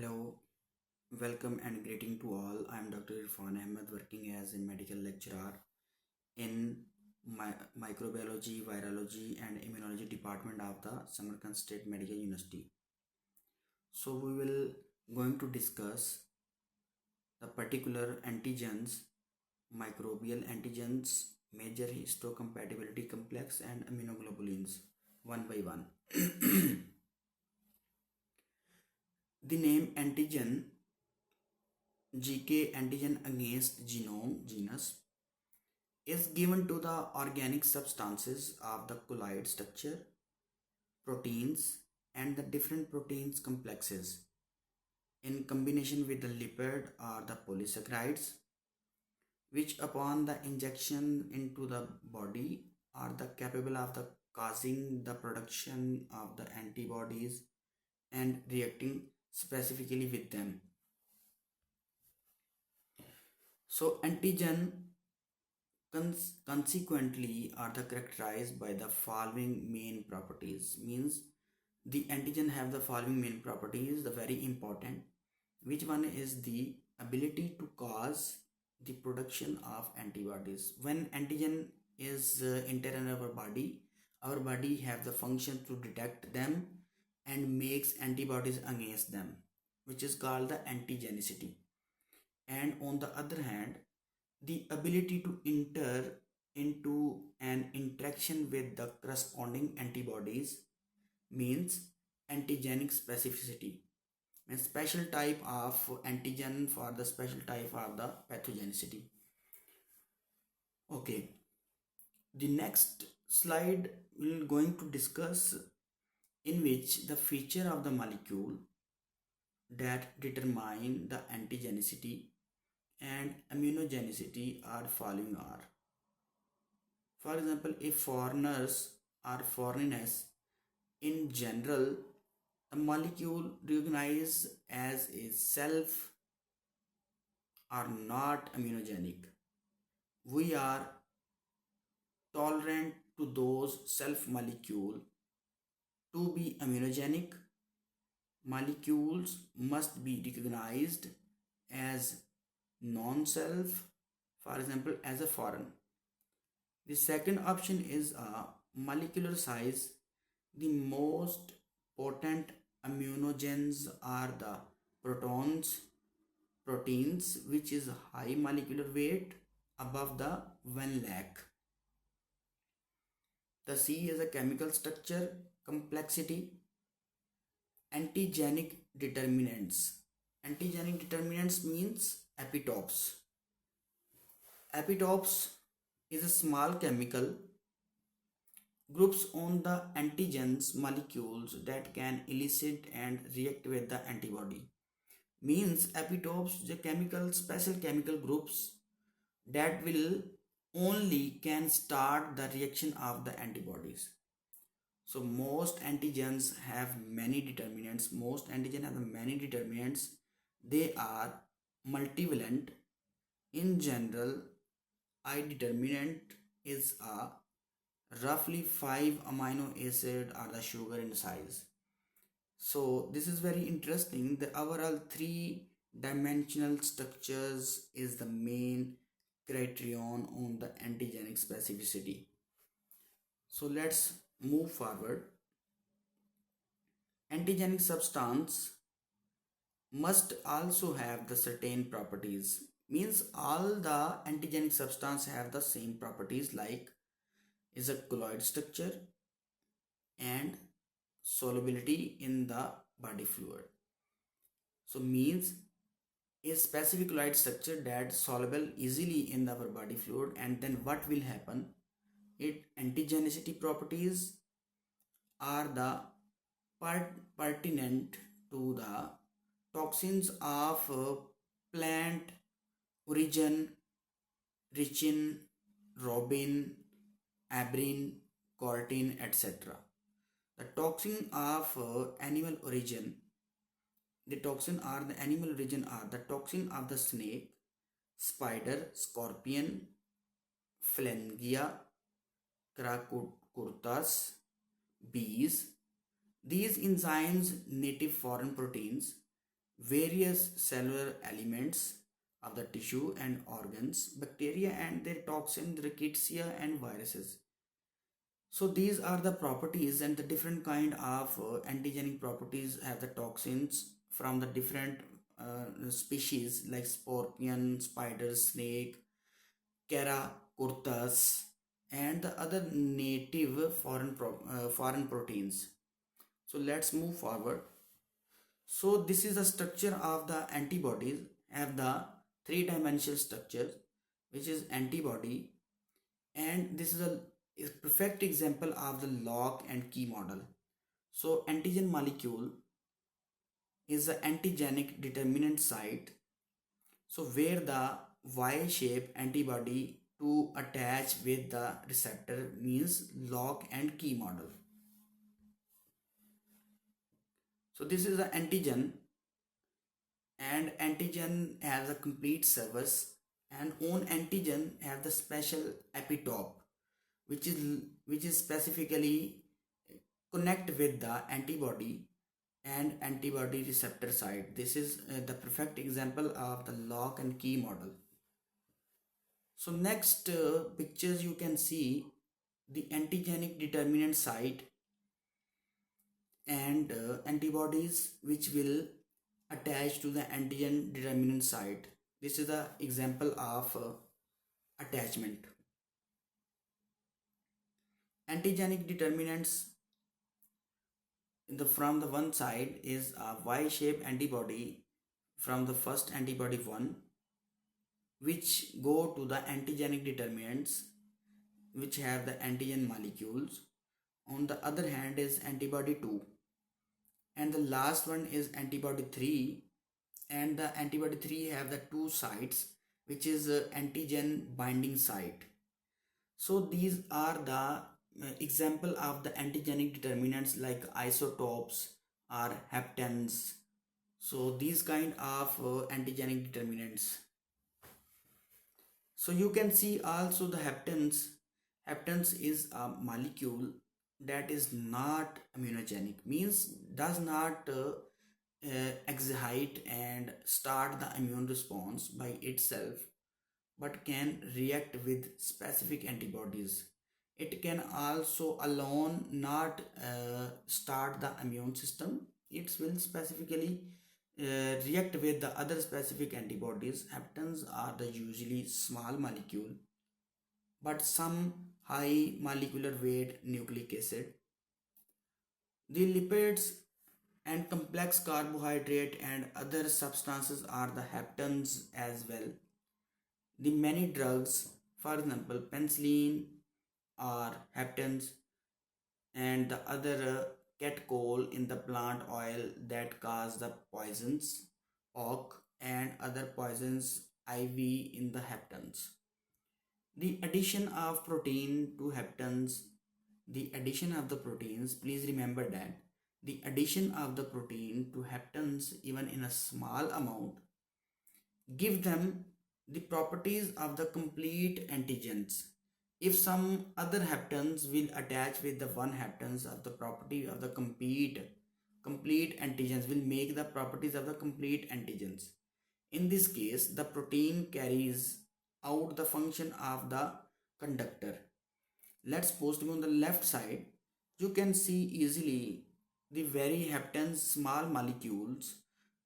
Hello, welcome and greeting to all. I am Dr. Irfan Ahmed, working as a medical lecturer in microbiology, virology, and immunology department of the Samarkand State Medical University. So we will going to discuss the particular antigens, microbial antigens, major histocompatibility complex, and immunoglobulins one by one. The name antigen GK antigen against genus is given to the organic substances of the colloid structure, proteins, and the different proteins complexes in combination with the lipid or the polysaccharides, which upon the injection into the body are the capable of the causing the production of the antibodies and reacting specifically with them. So antigen consequently are the characterized by the following main properties. Means the antigen have the following main properties, the very important, which one is the ability to cause the production of antibodies. When antigen is enter in our body have the function to detect them and makes antibodies against them, which is called the antigenicity. And on the other hand, the ability to enter into an interaction with the corresponding antibodies means antigenic specificity, a special type of antigen for the special type of the pathogenicity. Okay, the next slide we're going to discuss in which the feature of the molecule that determine the antigenicity and immunogenicity are following are. For example, if foreigners or foreignness in general, a molecule recognized as a self are not immunogenic. We are tolerant to those self molecule to be immunogenic. Molecules must be recognized as non-self, for example, as a foreign. The second option is a molecular size. The most potent immunogens are the proteins, which is high molecular weight above the 1 lakh. The C is a chemical structure complexity. Antigenic determinants. Antigenic determinants means epitopes. Epitopes is a small chemical groups on the antigens molecules that can elicit and react with the antibody. Means epitopes the special chemical groups that will only can start the reaction of the antibodies. So most antigens have many determinants. Most antigen have many determinants. They are multivalent. In general, I determinant is a roughly 5 amino acid are the sugar in size. So this is very interesting. The overall 3-dimensional structures is the main criterion on the antigenic specificity. So let's move forward. Antigenic substance must also have the certain properties. Means all the antigenic substance have the same properties, like is a colloid structure and solubility in the body fluid. So means a specific colloid structure that soluble easily in our body fluid, and then what will happen, its antigenicity properties are the pertinent to the toxins of plant origin, ricin, robin, abrin, cortin, etc. The toxin of animal origin, the toxin are the animal origin are the toxin of the snake, spider, scorpion, phalangia, cracoturtus, bees. These enzymes native foreign proteins various cellular elements of the tissue and organs, bacteria and their toxins, rickettsia and viruses. So these are the properties, and the different kind of antigenic properties have the toxins from the different species like scorpion, spider, snake, Caracortus, and the other native foreign proteins. So let's move forward. So this is the structure of the antibodies. Have the three-dimensional structure, which is antibody, and this is a perfect example of the lock and key model. So antigen molecule is the antigenic determinant site. So where the Y-shaped antibody to attach with the receptor means lock and key model. So this is the antigen, and antigen has a complete service, and on antigen have the special epitope which is specifically connect with the antibody and antibody receptor site. This is the perfect example of the lock and key model. So next pictures you can see the antigenic determinant site and antibodies which will attach to the antigen determinant site. This is the example of attachment. Antigenic determinants from the one side is a Y-shaped antibody from the first antibody 1, which go to the antigenic determinants which have the antigen molecules. On the other hand is antibody 2, and the last one is antibody 3, and the antibody 3 have the two sites which is antigen binding site. So these are the example of the antigenic determinants like isotopes or haptens. So these kind of antigenic determinants. So you can see also the haptens. Haptens is a molecule that is not immunogenic, means does not excite and start the immune response by itself, but can react with specific antibodies. It can also alone not start the immune system. It will specifically react with the other specific antibodies. Haptens are the usually small molecule, but some high molecular weight nucleic acid. The lipids and complex carbohydrate and other substances are the haptens as well. The many drugs, for example, penicillin are haptens, and the other catechol in the plant oil that cause the poisons, oak and other poisons IV in the haptens. The addition of protein to haptens, the addition of the proteins, please remember that the addition of the protein to haptens even in a small amount give them the properties of the complete antigens. If some other haptens will attach with the one haptens of the property of the complete antigens will make the properties of the complete antigens. In this case, the protein carries out the function of the conductor. Let's suppose to be on the left side, you can see easily the very haptens small molecules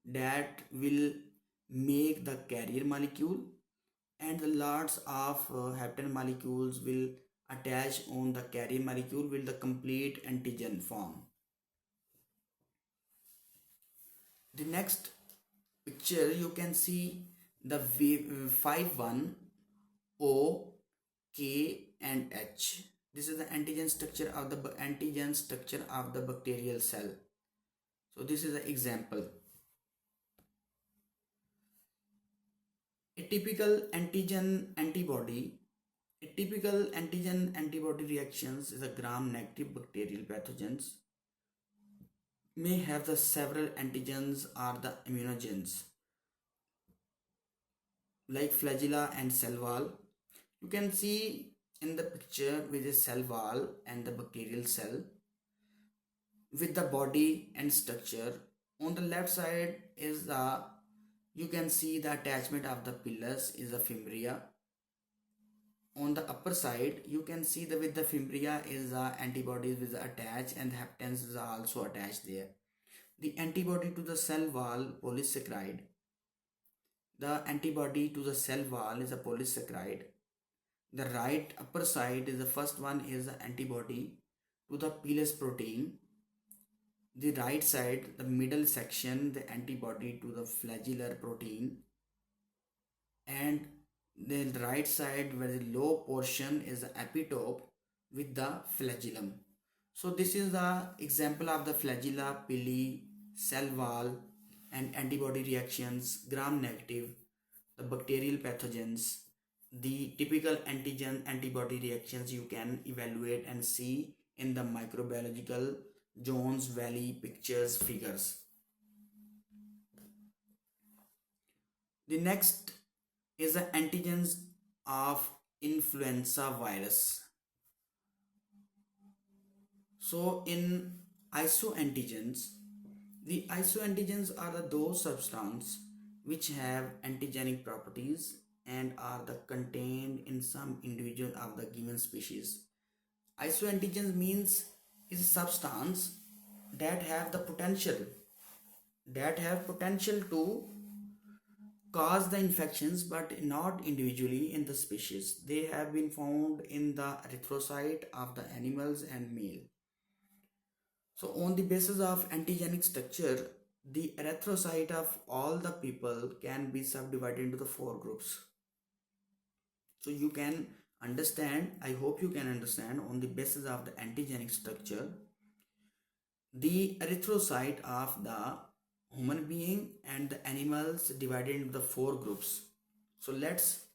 that will make the carrier molecule, and the lots of hapten molecules will attach on the carrier molecule with the complete antigen form. The next picture you can see the 5-1 O, K and H. This is the antigen structure of the bacterial cell. So this is an example. A typical antigen antibody reactions is a gram-negative bacterial pathogens may have the several antigens or the immunogens like flagella and cell wall. You can see in the picture with the cell wall and the bacterial cell with the body and structure. On the left side is the, you can see the attachment of the pillars is the fimbria. On the upper side you can see the with the fimbria is the antibodies with attached, and the heptens is also attached there. The antibody to the cell wall polysaccharide. The antibody to the cell wall is a polysaccharide. The right upper side is the first one is the antibody to the pilus protein. The right side, the middle section, the antibody to the flagellar protein, and the right side where the low portion is the epitope with the flagellum. So this is the example of the flagella, pili, cell wall, and antibody reactions, gram negative, the bacterial pathogens, the typical antigen antibody reactions you can evaluate and see in the microbiological Jones Valley pictures figures. The next is the antigens of influenza virus. So in isoantigens, the isoantigens are those substances which have antigenic properties and are contained in some individual of the given species. Isoantigens means is a substance that have the potential to cause the infections, but not individually in the species. They have been found in the erythrocyte of the animals and male. So on the basis of antigenic structure, the erythrocyte of all the people can be subdivided into the 4 groups. So you can understand, I hope you can understand, on the basis of the antigenic structure, the erythrocyte of the human being and the animals divided into the 4 groups. So let's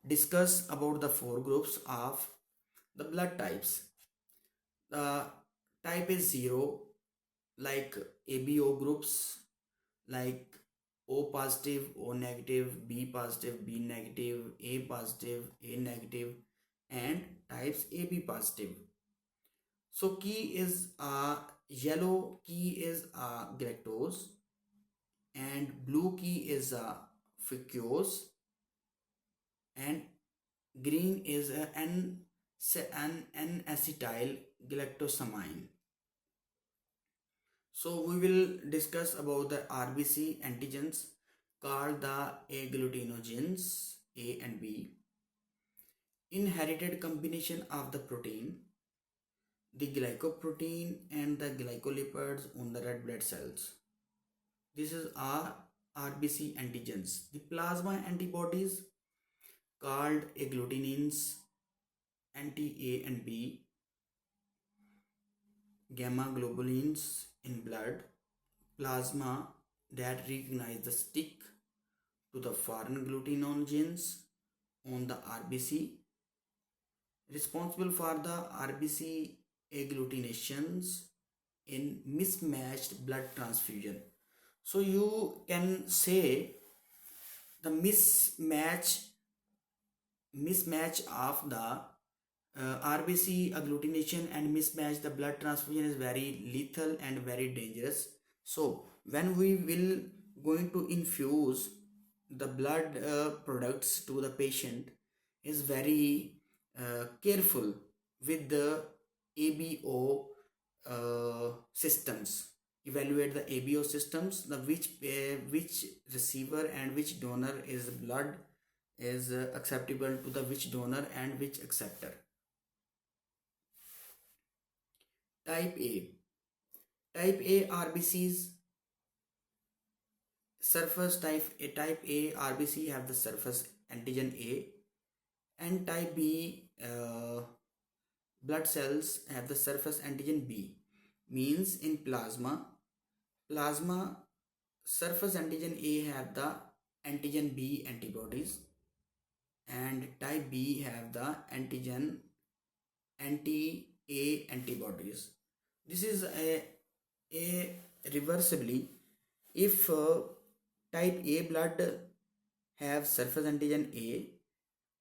discuss about the 4 groups of the blood types. The type is 0, like ABO groups, like O positive, O negative, B positive, B negative, A positive, A negative, and types AB positive. So key is yellow key is galactose, and blue key is fructose, and green is N-acetyl galactosamine. So we will discuss about the RBC antigens called the agglutinogens A and B, inherited combination of the protein, the glycoprotein and the glycolipids on the red blood cells. This is our RBC antigens. The plasma antibodies called agglutinins anti-A and B, gamma globulins in blood, plasma that recognize the stick to the foreign glutinogens on the RBC, responsible for the RBC agglutinations in mismatched blood transfusion. So you can say the mismatch of the RBC agglutination and mismatch the blood transfusion is very lethal and very dangerous. So when we will going to infuse the blood products to the patient, is very careful with the ABO systems. Evaluate the ABO systems, the which receiver and which donor is blood is acceptable to the which donor and which acceptor. Type A. Type A RBCs surface type A RBC have the surface antigen A, and type B blood cells have the surface antigen B. Means in plasma surface antigen A have the antigen B antibodies, and type B have the antigen anti-A antibodies. This is a reversibly, if type A blood have surface antigen A,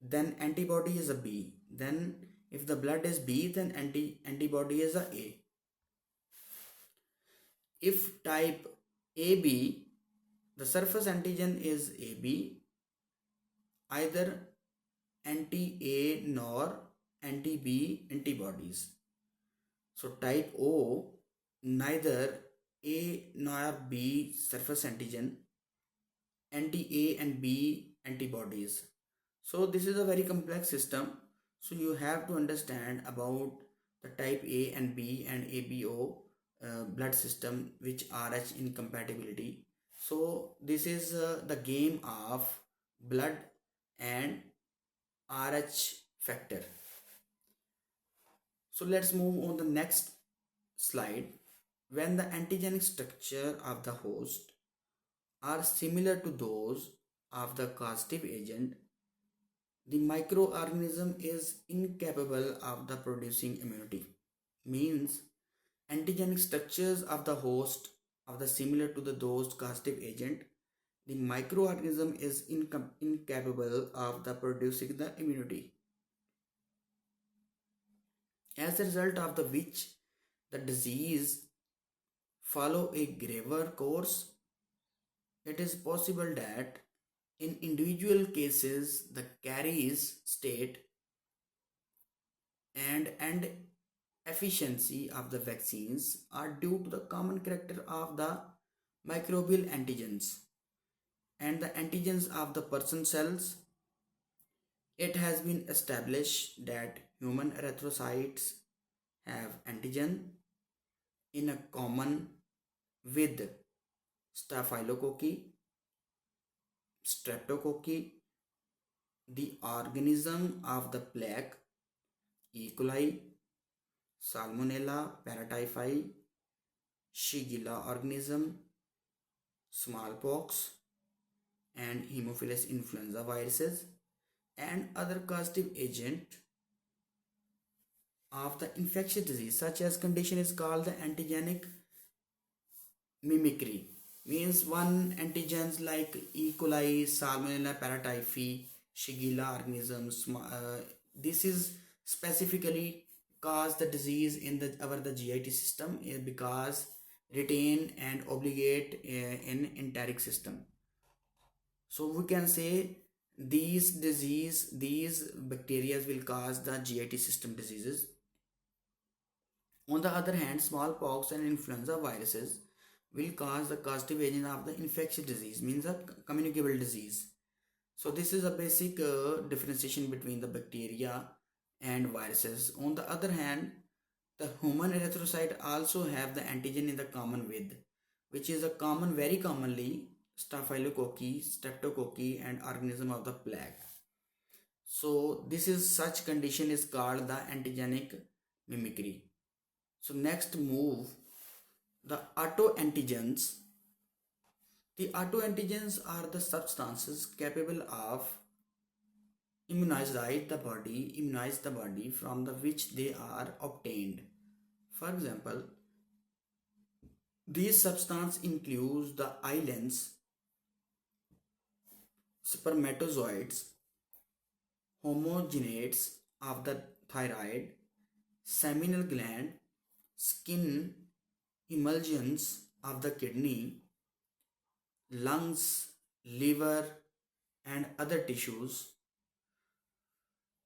then antibody is a B. Then if the blood is B, then antibody is a A. If type AB, the surface antigen is AB, either anti-A nor anti-B antibodies. So type O, neither A nor B surface antigen, anti-A and B antibodies. So this is a very complex system. So you have to understand about the type A and B and ABO blood system which RH incompatibility. So this is the game of blood and RH factor. So let's move on the next slide. When the antigenic structure of the host are similar to those of the causative agent, the microorganism is incapable of the producing immunity. Means antigenic structures of the host of the similar to the those causative agent, the microorganism is incapable of the producing the immunity. As a result of the which the disease follow a graver course. It is possible that in individual cases the carries state and efficiency of the vaccines are due to the common character of the microbial antigens and the antigens of the person cells. It has been established that human erythrocytes have antigen in a common with Staphylococci, Streptococci, the organism of the plague, E. coli, Salmonella paratyphi, Shigella organism, smallpox, and Haemophilus influenza viruses, and other causative agent of the infectious disease. Such as condition is called the antigenic mimicry. Means one antigens like E. coli, Salmonella paratyphi, Shigella organisms. This is specifically cause the disease in the GIT system because retain and obligate in enteric system. So we can say these bacteria will cause the GIT system diseases. On the other hand, smallpox and influenza viruses will cause the causative agent of the infectious disease, means a communicable disease. So this is a basic differentiation between the bacteria and viruses. On the other hand, the human erythrocyte also have the antigen in the common with, which is a common, very commonly Staphylococci, Streptococci, and organism of the plague. So this is such condition is called the antigenic mimicry. So next move the autoantigens. The autoantigens are the substances capable of immunize the body from the which they are obtained. For example, these substances include the islands, spermatozoids, homogenates of the thyroid, seminal gland, skin, emulsions of the kidney, lungs, liver, and other tissues.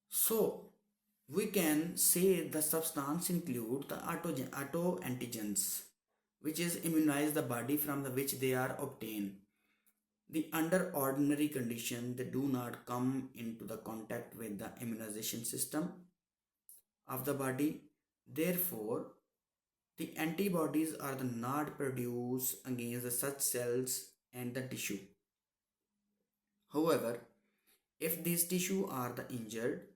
So, we can say the substance include the autoantigens, which is immunize the body from the which they are obtained. The under ordinary condition, they do not come into the contact with the immunization system of the body. Therefore, the antibodies are the not produced against the such cells and the tissue. However, if these tissue are the injured,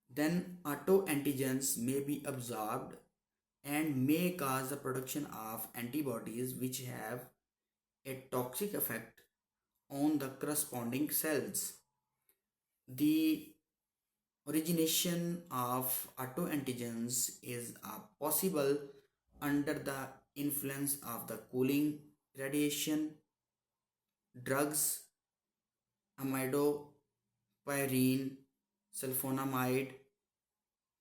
then autoantigens may be absorbed and may cause the production of antibodies which have a toxic effect on the corresponding cells. The origination of autoantigens is possible under the influence of the cooling radiation, drugs, amidopyrene, sulfonamide,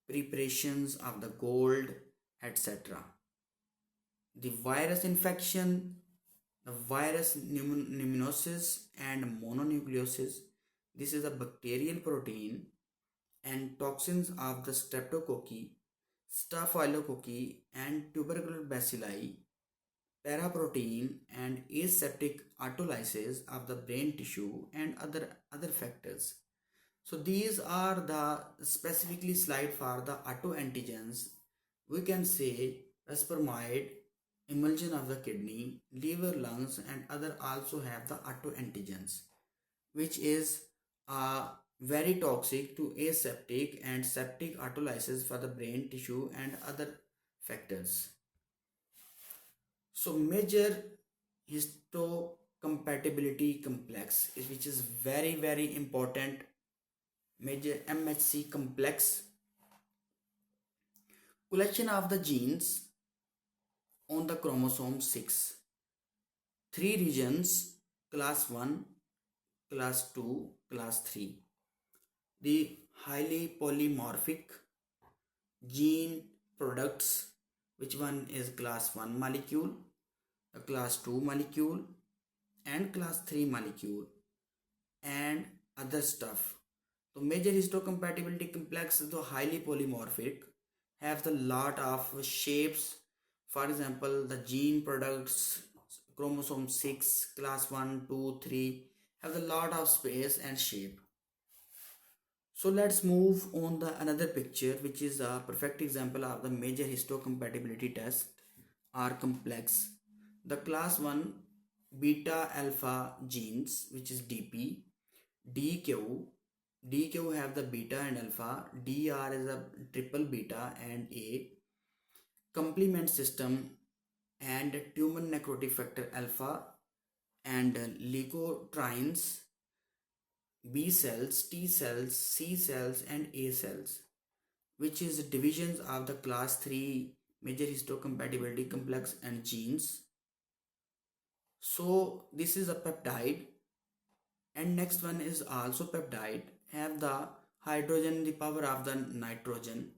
preparations of the gold, etc. The virus infection The virus pneumocystis and mononucleosis. This is a bacterial protein and toxins of the streptococci, staphylococci, and tubercular bacilli, paraprotein and aseptic autolysis of the brain tissue, and other factors. So these are the specifically slide for the autoantigens. We can say spermide, emulsion of the kidney, liver, lungs, and other also have the autoantigens, which is very toxic to aseptic and septic autolysis for the brain tissue and other factors. So major histocompatibility complex, which is very important, major MHC complex, collection of the genes on the chromosome 6, three regions, class 1, class 2, class 3. The highly polymorphic gene products, which one is class 1 molecule, a class 2 molecule, and class 3 molecule, and other stuff. So major histocompatibility complex is the highly polymorphic, have the lot of shapes. For example, the gene products chromosome 6, class 1, 2, 3 have the lot of space and shape. So let's move on the another picture, which is a perfect example of the major histocompatibility test or complex. The class 1 beta alpha genes, which is DP, DQ have the beta and alpha, DR is a triple beta and A, complement system and tumor necrotic factor alpha, and leukotrienes, B cells, T cells, C cells, and A cells, which is divisions of the class 3 major histocompatibility complex and genes. So this is a peptide, and next one is also peptide, have the hydrogen in the power of the nitrogen,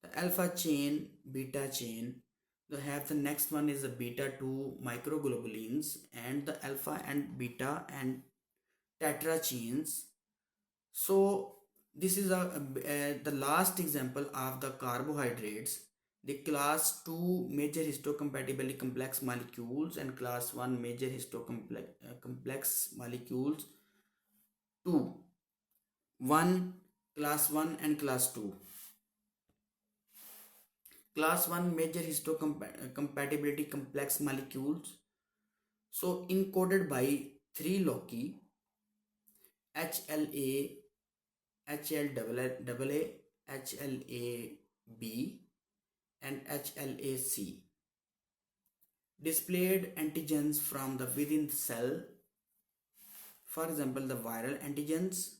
the alpha chain, beta chain. They have the next one is the beta 2 microglobulins and the alpha and beta and tetra chains. So this is the last example of the carbohydrates. The class 2 major histocompatibility complex molecules and class 1 major histocomplex molecules 2, 1, class 1 and class 2. Class 1 major histocompatibility complex molecules, so encoded by 3 loci, HLA, HLAA, HLAB, and HLAC. Displayed antigens from the within the cell, for example the viral antigens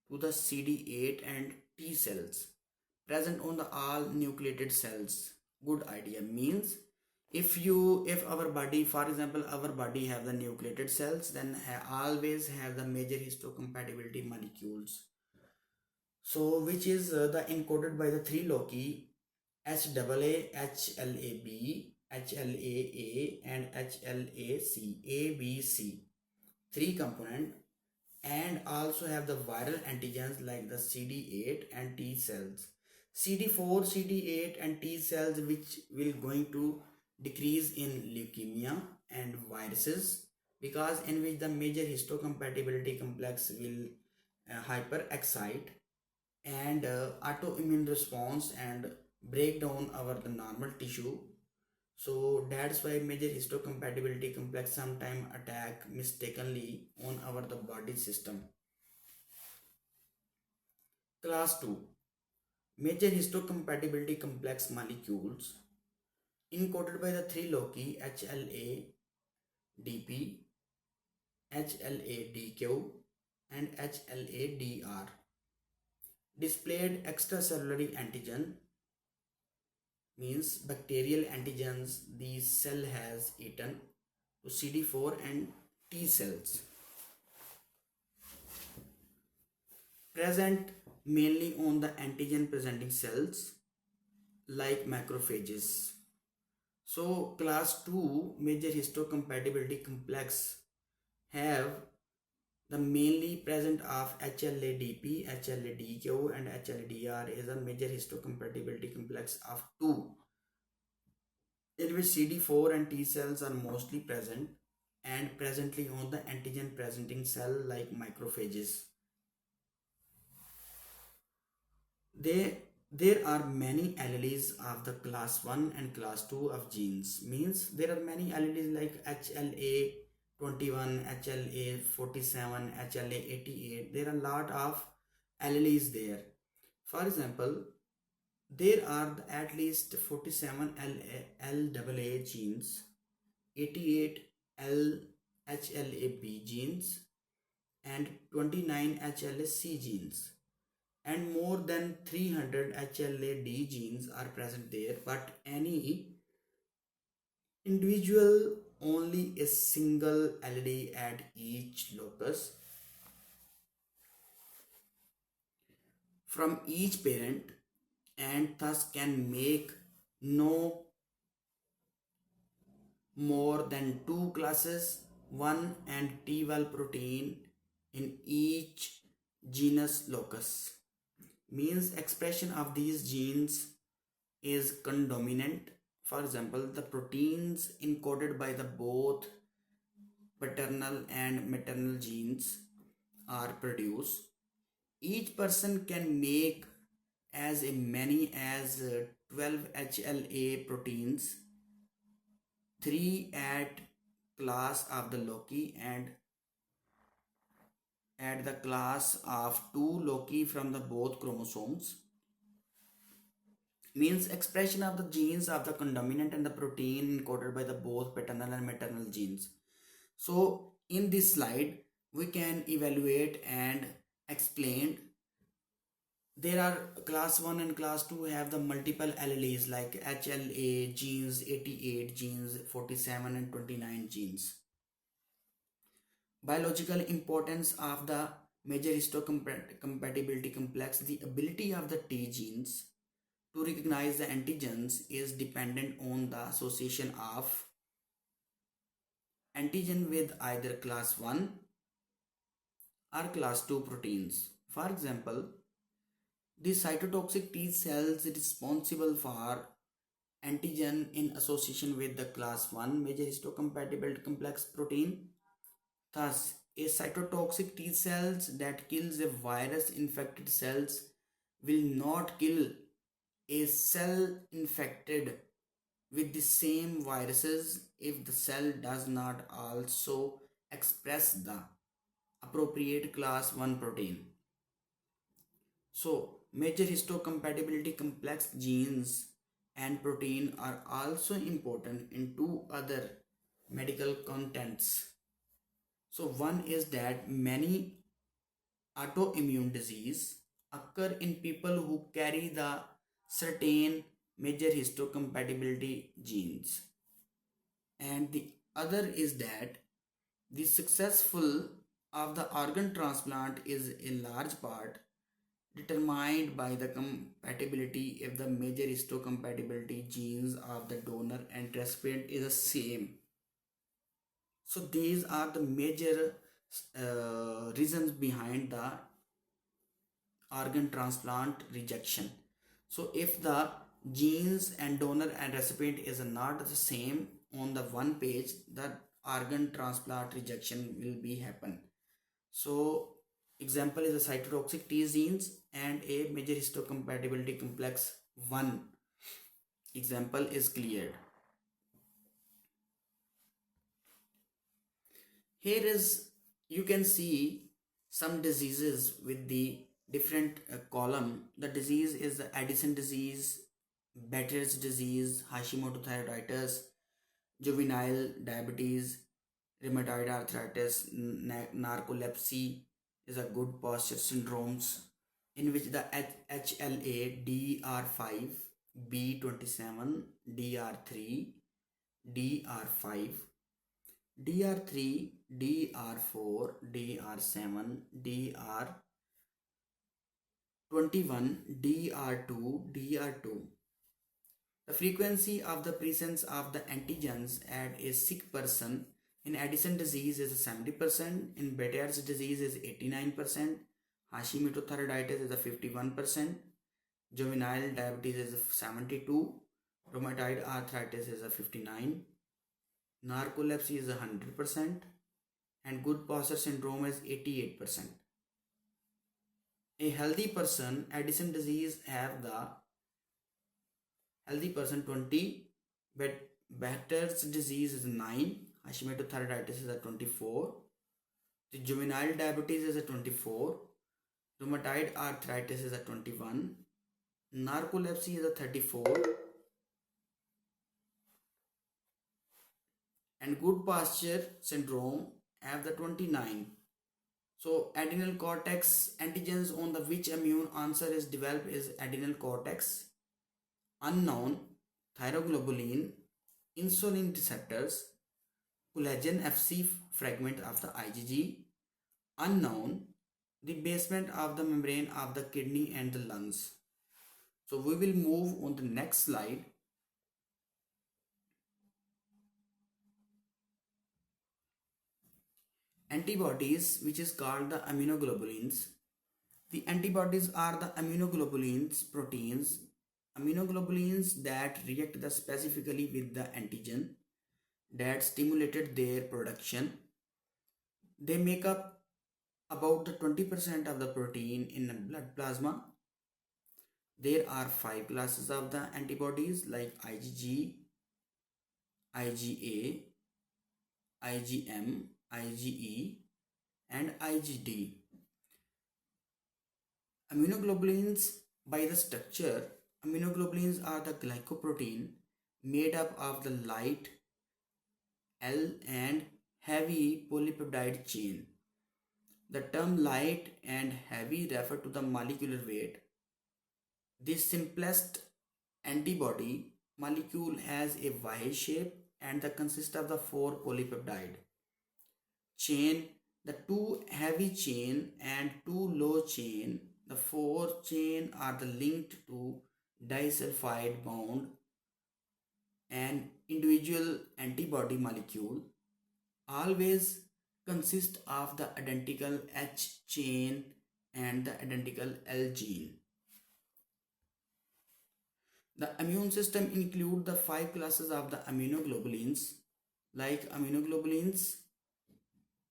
to the CD8 and T cells present on the all nucleated cells. Good idea. Means if our body, for example our body have the nucleated cells, then always have the major histocompatibility molecules. So which is the encoded by the 3 loci, HAA, HLAB, HLAA, and HLAC, ABC, 3 component, and also have the viral antigens like the CD8 and T cells. CD4, CD8 and T cells, which will going to decrease in leukemia and viruses, because in which the major histocompatibility complex will hyper excite and autoimmune response and break down our the normal tissue. So that's why major histocompatibility complex sometime attack mistakenly on our the body system. Class 2 major histocompatibility complex molecules encoded by the 3 loci, HLA, DP, HLA, DQ, and HLA, DR. Displayed extracellular antigen, means bacterial antigens the cell has eaten to CD4 and T cells, present mainly on the antigen presenting cells like macrophages. So class 2 major histocompatibility complex have the mainly present of HLA-DP, HLA-DQ and HLA-DR is a major histocompatibility complex of 2 in which CD4 and T cells are mostly present and presently on the antigen presenting cell like macrophages. There are many alleles of the class 1 and class 2 of genes. Means there are many alleles like HLA21, HLA47, HLA88. There are a lot of alleles there. For example, there are at least 47 LAA genes, 88 HLA-B genes and 29 HLA-C genes, and more than 300 HLA-D genes are present there, but any individual only a single allele at each locus from each parent and thus can make no more than two classes 1 and T-well protein in each genus locus. Means expression of these genes is condominant. For example, the proteins encoded by the both paternal and maternal genes are produced. Each person can make as many as 12 HLA proteins, 3 at class of the loci and at the class of 2 loci from the both chromosomes. Means expression of the genes of the condominant and the protein encoded by the both paternal and maternal genes. So in this slide we can evaluate and explain. There are class 1 and class 2 have the multiple alleles like HLA genes, 88 genes, 47 and 29 genes. Biological importance of the major histocompatibility complex. The ability of the T genes to recognize the antigens is dependent on the association of antigen with either class 1 or class 2 proteins. For example, the cytotoxic T cells responsible for antigen in association with the class 1 major histocompatibility complex protein. Thus, a cytotoxic T cells that kills a virus infected cells will not kill a cell infected with the same viruses if the cell does not also express the appropriate class 1 protein. So, major histocompatibility complex genes and protein are also important in two other medical contents. So, one is that many autoimmune disease occur in people who carry the certain major histocompatibility genes, and the other is that the successful of the organ transplant is in large part determined by the compatibility if the major histocompatibility genes of the donor and recipient is the same. So these are the major reasons behind the organ transplant rejection. So if the genes and donor and recipient is not the same on the one page, the organ transplant rejection will be happen. So example is a cytotoxic T genes and a major histocompatibility complex 1 example is cleared. Here is you can see some diseases with the different column. The disease is the Addison disease, Better's disease, Hashimoto thyroiditis, juvenile diabetes, rheumatoid arthritis, narcolepsy is a good posture syndromes in which the HLA, DR5, B27, DR3, DR5, DR3, DR4, DR7, DR21, DR2, DR2 The frequency of the presence of the antigens at a sick person in Addison disease is 70%, in Better's disease is 89%, Hashimoto thyroiditis is 51%, juvenile diabetes is 72, rheumatoid arthritis is 59, narcolepsy is 100%, and good posture syndrome is 88%. A healthy person, Addison disease have the healthy person 20, but Behter's disease is 9, Hashimoto thyroiditis is a 24, the juvenile diabetes is a 24, rheumatoid arthritis is a 21, narcolepsy is a 34, and good posture syndrome have the 29. So adrenal cortex antigens on the which immune answer is developed is adrenal cortex, unknown, thyroglobulin, insulin receptors, collagen FC fragment of the IgG, unknown, the basement of the membrane of the kidney and the lungs. So we will move on the next slide. Antibodies, which is called the immunoglobulins. The antibodies are the immunoglobulins proteins, immunoglobulins that react specifically with the antigen that stimulated their production. They make up about the 20% of the protein in the blood plasma. There are 5 classes of the antibodies like IgG, IgA, IgM, IgE, and IgD. Immunoglobulins, by the structure, immunoglobulins are the glycoprotein made up of the light L and heavy polypeptide chain. The term light and heavy refer to the molecular weight. The simplest antibody molecule has a Y shape and consists of the 4 polypeptide chain, the 2 heavy chain and 2 low chain. The 4 chain are the linked to disulfide bond. An individual antibody molecule always consists of the identical H chain and the identical L gene. The immune system includes the 5 classes of the immunoglobulins, like immunoglobulins,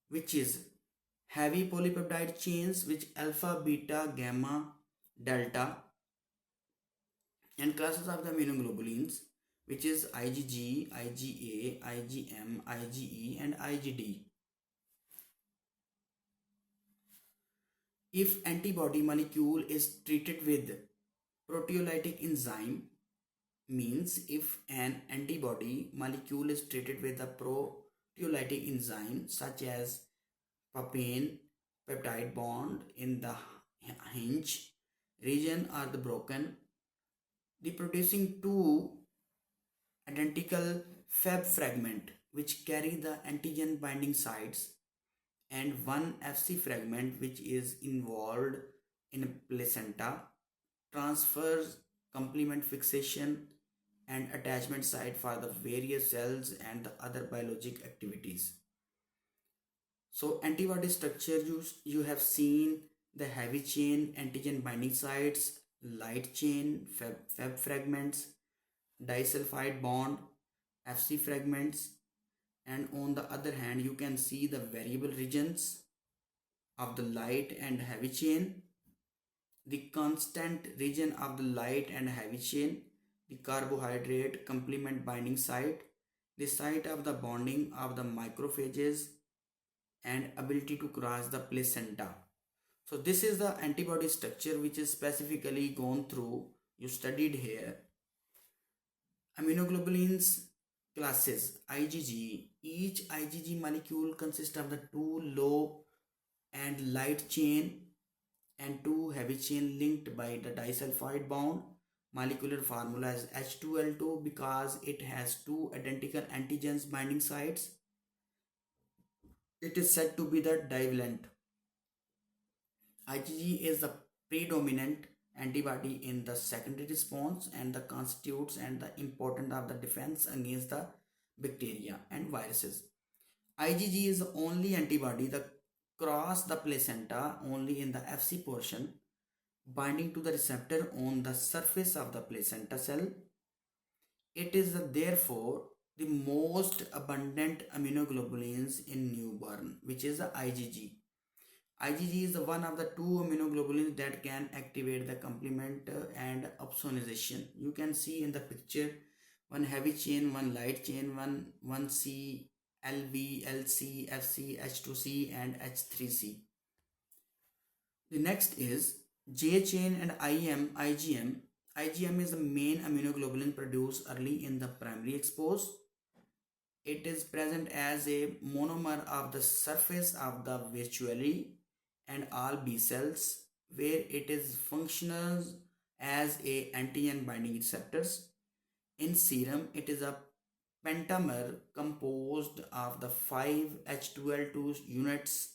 which is heavy polypeptide chains, which alpha, beta, gamma, delta, and classes of the immunoglobulins, which is IgG, IgA, IgM, IgE, and IgD. If antibody molecule is treated with proteolytic enzyme, means if an antibody molecule is treated with a proteolytic enzyme such as papain peptide bond in the hinge region are the broken, the producing 2 identical Fab fragment which carry the antigen binding sites and 1 FC fragment which is involved in placenta transfers complement fixation and attachment site for the various cells and the other biologic activities. So antibody structure, you have seen the heavy chain antigen binding sites, light chain Fab fragments, disulfide bond, FC fragments, and on the other hand you can see the variable regions of the light and heavy chain, the constant region of the light and heavy chain, the carbohydrate complement binding site, the site of the bonding of the macrophages, and ability to cross the placenta. So this is the antibody structure which is specifically gone through, you studied here. Immunoglobulins classes IgG. Each IgG molecule consists of the 2 low and light chain and 2 heavy chain linked by the disulfide bond. Molecular formula is H2L2 because it has 2 identical antigens binding sites. It is said to be the divalent. IgG is the predominant antibody in the secondary response and the constitutes and the important of the defense against the bacteria and viruses. IgG is the only antibody that cross the placenta only in the Fc portion, binding to the receptor on the surface of the placenta cell. It is therefore the most abundant immunoglobulins in newborn, which is the IgG. IgG is one of the two immunoglobulins that can activate the complement and opsonization. You can see in the picture one heavy chain, one light chain, one C, LV, LC, FC, H2C and H3C. The next is J chain and IgM. IgM is the main immunoglobulin produced early in the primary expose. It is present as a monomer of the surface of the vacuole and all B cells, where it is functional as a antigen binding receptors. In serum, it is a pentamer composed of the 5 H2L2 units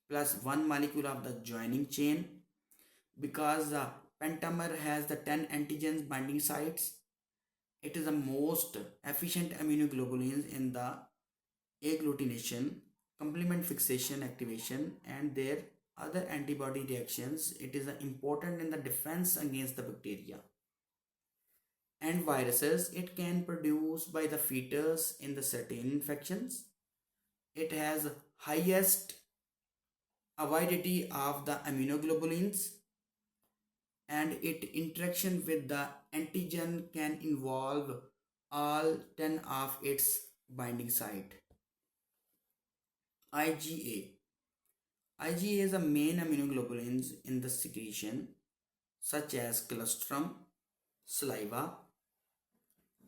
plus one molecule of the joining chain. Because the pentamer has the 10 antigens binding sites, it is the most efficient immunoglobulins in the agglutination, complement fixation activation and their other antibody reactions. It is important in the defense against the bacteria and viruses. It can produce by the fetus in the certain infections. It has highest avidity of the immunoglobulins, and its interaction with the antigen can involve all 10 of its binding site. IgA. IgA is the main immunoglobulins in the secretion such as colostrum, saliva,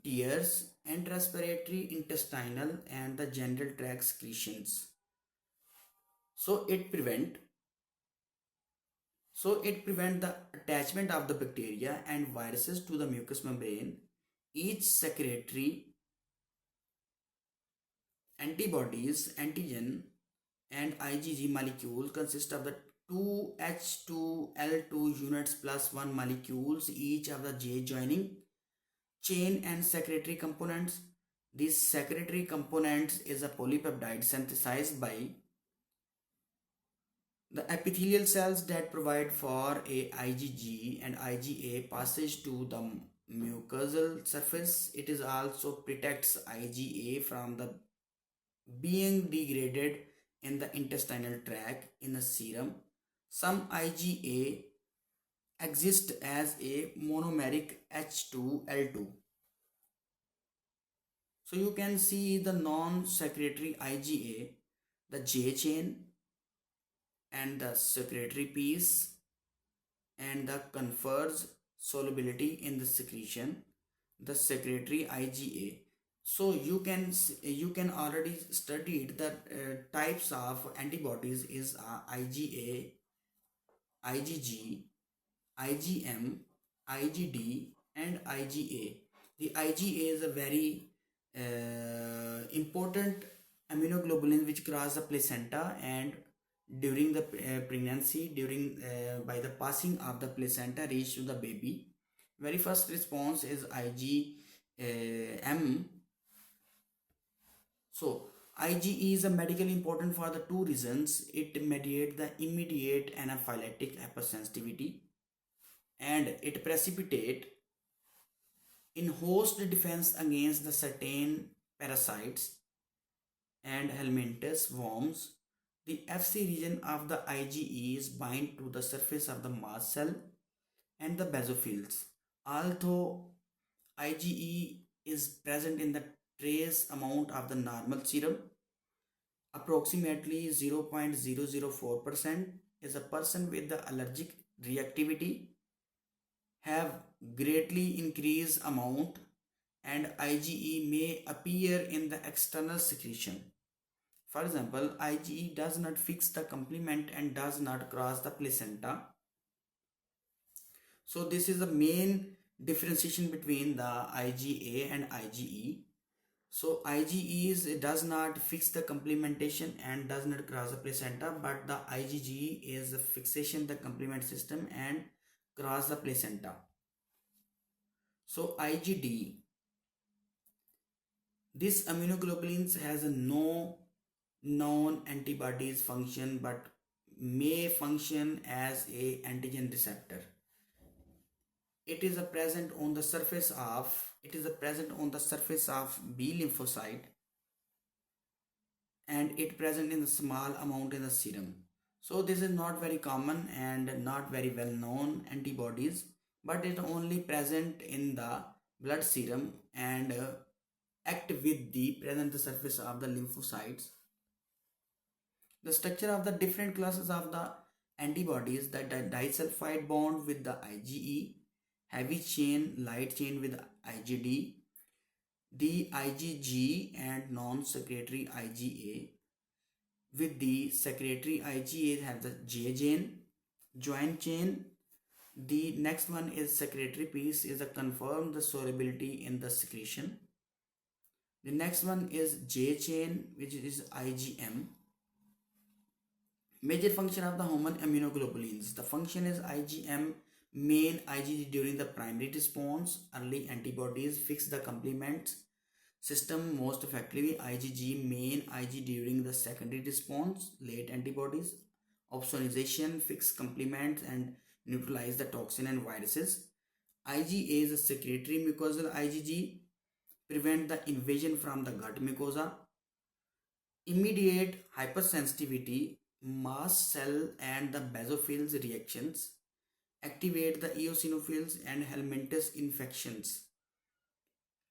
tears, and respiratory, intestinal, and the genital tract secretions. So it prevent the attachment of the bacteria and viruses to the mucous membrane. Each secretory antibodies, antigen, and IgG molecule consist of the 2 H2L2 units plus 1 molecules each of the J joining chain and secretory components. These secretory components is a polypeptide synthesized by the epithelial cells that provide for a IgG and IgA passage to the mucosal surface. It is also protects IgA from the being degraded in the intestinal tract in the serum. Some IgA exist as a monomeric H2L2. So you can see the non-secretory IgA, the J chain and the secretory piece, and the confers solubility in the secretion, the secretory IgA. So you can already studied the types of antibodies is IgA, IgG, IgM, IgD and IgA. The IgA is a very important immunoglobulin which cross the placenta, and during the pregnancy, during by the passing of the placenta reach to the baby, very first response is IgM. So IgE is a medically important for the two reasons. It mediates the immediate anaphylactic hypersensitivity, and it precipitate in host defense against the certain parasites and helminths worms. The Fc region of the IgE is bind to the surface of the mast cell and the basophils. Although IgE is present in the trace amount of the normal serum, approximately 0.004%, is a person with the allergic reactivity have greatly increased amount, and IgE may appear in the external secretion. For example, IgE does not fix the complement and does not cross the placenta. So this is the main differentiation between the IgA and IgE. So IgE does not fix the complementation and does not cross the placenta, but the IgG is the fixation the complement system and cross the placenta. So IgD, this immunoglobulins has no known antibodies function but may function as a antigen receptor. It is a present on the surface of B lymphocyte, and it present in a small amount in the serum. So this is not very common and not very well known antibodies, but it only present in the blood serum and act with the present surface of the lymphocytes. The structure of the different classes of the antibodies, the disulfide bond with the IgE, heavy chain, light chain with IgD, the IgG and non-secretory IgA. With the secretory IgA have the J chain, joint chain. The next one is secretory piece is a confirmed the solubility in the secretion. The next one is J chain, which is IgM. Major function of the human immunoglobulins. The function is IgM, main IgG during the primary response, early antibodies fix the complement system most effectively, IgG, main Ig during the secondary response, late antibodies, opsonization fix complement and neutralize the toxin and viruses. IgA is a secretory mucosal IgG, prevent the invasion from the gut mucosa, immediate hypersensitivity, mast cell and the basophils reactions, activate the eosinophils and helminthes infections.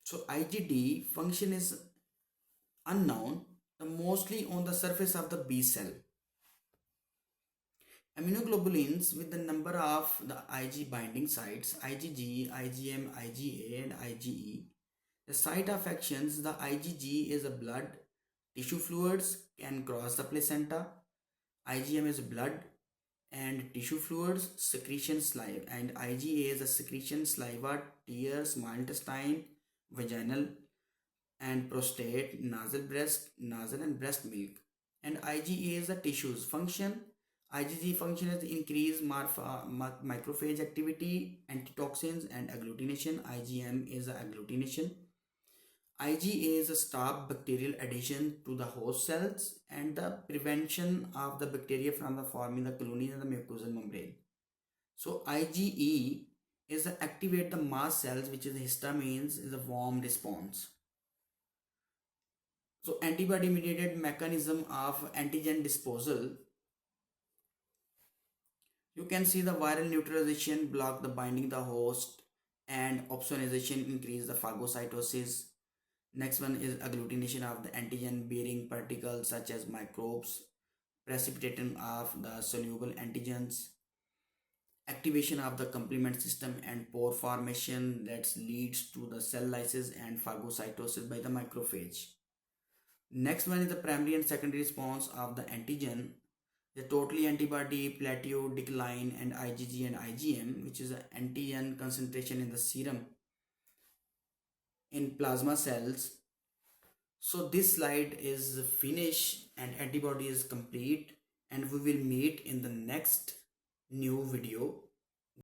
So IgD function is unknown, mostly on the surface of the B cell. Immunoglobulins with the number of the Ig binding sites IgG, IgM, IgA and IgE. The site of actions, the IgG is a blood, tissue fluids can cross the placenta. IgM is blood and tissue fluids, secretion saliva, and IgA is a secretion saliva, tears, small intestine, vaginal and prostate, nasal and breast milk. And IgA is the tissues function. IgG function is increase macrophage activity, antitoxins and agglutination. IgM is the agglutination. IgA is a stop bacterial adhesion to the host cells and the prevention of the bacteria from the forming the colonies in the mucosal membrane. So IgE is to activate the mast cells, which is histamines, is a warm response. So antibody mediated mechanism of antigen disposal. You can see the viral neutralization block the binding the host and opsonization increase the phagocytosis. Next one is agglutination of the antigen bearing particles such as microbes, precipitation of the soluble antigens, activation of the complement system and pore formation that leads to the cell lysis and phagocytosis by the macrophage. Next one is the primary and secondary response of the antigen. The totally antibody plateau decline and IgG and IgM, which is an antigen concentration in the serum in plasma cells. So this slide is finished and antibody is complete, and we will meet in the next new video.